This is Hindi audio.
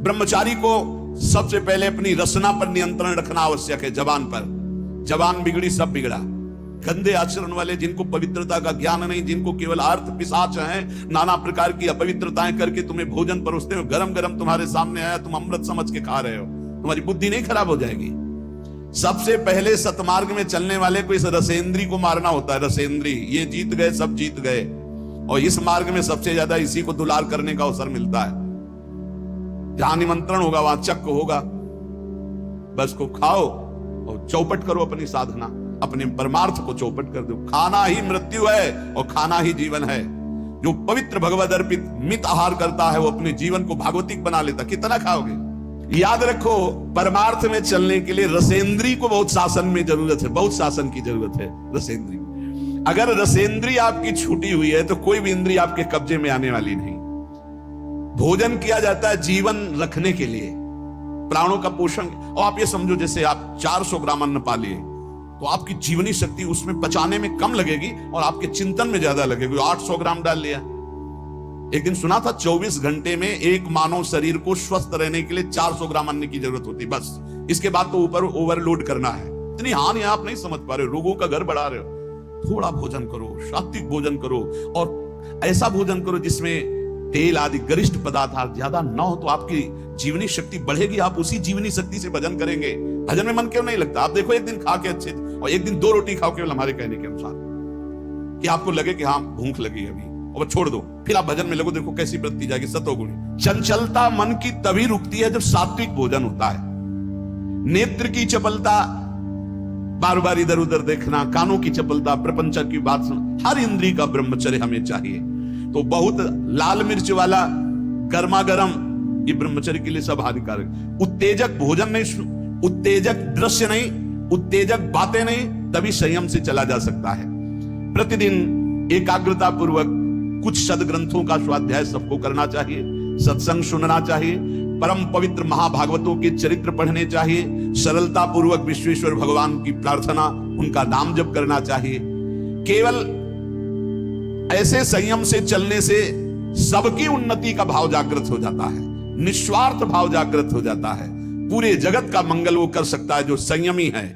ब्रह्मचारी को सबसे पहले अपनी रसना पर नियंत्रण रखना आवश्यक है। जबान पर, जबान बिगड़ी सब बिगड़ा। गंदे आचरण वाले, जिनको पवित्रता का ज्ञान नहीं, जिनको केवल अर्थ पिशाच हैं, नाना प्रकार की अपवित्रताएं करके तुम्हें भोजन परोसते हो, गरम गरम तुम्हारे सामने आया, तुम अमृत समझ के खा रहे हो, तुम्हारी बुद्धि नहीं खराब हो जाएगी? सबसे पहले सतमार्ग में चलने वाले को इस रसेंद्री को मारना होता है। रसेंद्री, ये जीत गए, सब जीत गए। और इस मार्ग में सबसे ज्यादा इसी को दुलार करने का अवसर मिलता है। जहां निमंत्रण होगा वहां चक्क होगा, बस को खाओ और चौपट करो अपनी साधना, अपने परमार्थ को चौपट कर दो। खाना ही मृत्यु है और खाना ही जीवन है। जो पवित्र भगवद अर्पित मित आहार करता है वो अपने जीवन को भागवतिक बना लेता। कितना खाओगे? याद रखो, परमार्थ में चलने के लिए रसेंद्री को बहुत शासन में जरूरत है, बहुत शासन की जरूरत है। रसेंद्री, अगर रसेंद्री आपकी छूटी हुई है तो कोई भी इंद्री आपके कब्जे में आने वाली नहीं। भोजन किया जाता है जीवन रखने के लिए, प्राणों का पोषण। और आप ये समझो, जैसे आप 400 ग्राम अन्न पा लिए तो आपकी जीवनी शक्ति उसमें पचाने में कम लगेगी और आपके चिंतन में ज्यादा लगेगी। 800 ग्राम डाल लिया। एक दिन सुना था 24 घंटे में एक मानव शरीर को स्वस्थ रहने के लिए 400 ग्राम अन्न की जरूरत होती, बस। इसके बाद तो ऊपर ओवरलोड करना है। इतनी हानि आप नहीं समझ पा रहे हो, रोगों का घर बढ़ा रहे हो। थोड़ा भोजन करो, सात्विक भोजन करो, और ऐसा भोजन करो जिसमें तेल आदि गरिष्ठ पदार्थ ज्यादा न हो, तो आपकी जीवनी शक्ति बढ़ेगी। आप उसी जीवनी शक्ति से भजन करेंगे। भजन में मन क्यों नहीं लगता? आप देखो, एक दिन खा के अच्छे, और एक दिन 2 रोटी खाओ केवल हमारे कहने के अनुसार, कि आपको लगे कि हाँ भूख लगी अभी, और छोड़ दो, फिर आप भजन में लगो, देखो कैसी वृत्ति जाएगी, सतोगुणी। चंचलता मन की तभी रुकती है जब सात्विक भोजन होता है। नेत्र की चपलता, बार बार इधर उधर देखना, कानों की चपलता, प्रपंच की बात सुन, हर इंद्री का ब्रह्मचर्य हमें चाहिए। तो बहुत लाल मिर्च वाला गर्मा गर्म, ये ब्रह्मचर्य के लिए सब हानिकारक। उत्तेजक भोजन नहीं, उत्तेजक दृश्य नहीं, उत्तेजक बातें नहीं, तभी संयम से चला जा सकता है। प्रतिदिन एकाग्रता पूर्वक कुछ सदग्रंथों का स्वाध्याय सबको करना चाहिए, सत्संग सुनना चाहिए, परम पवित्र महाभागवतों के चरित्र पढ़ने चाहिए, सरलता पूर्वक विश्वेश्वर भगवान की प्रार्थना, उनका नाम जप करना चाहिए। केवल ऐसे संयम से चलने से सबकी उन्नति का भाव जागृत हो जाता है, निस्वार्थ भाव जागृत हो जाता है। पूरे जगत का मंगल वो कर सकता है जो संयमी है।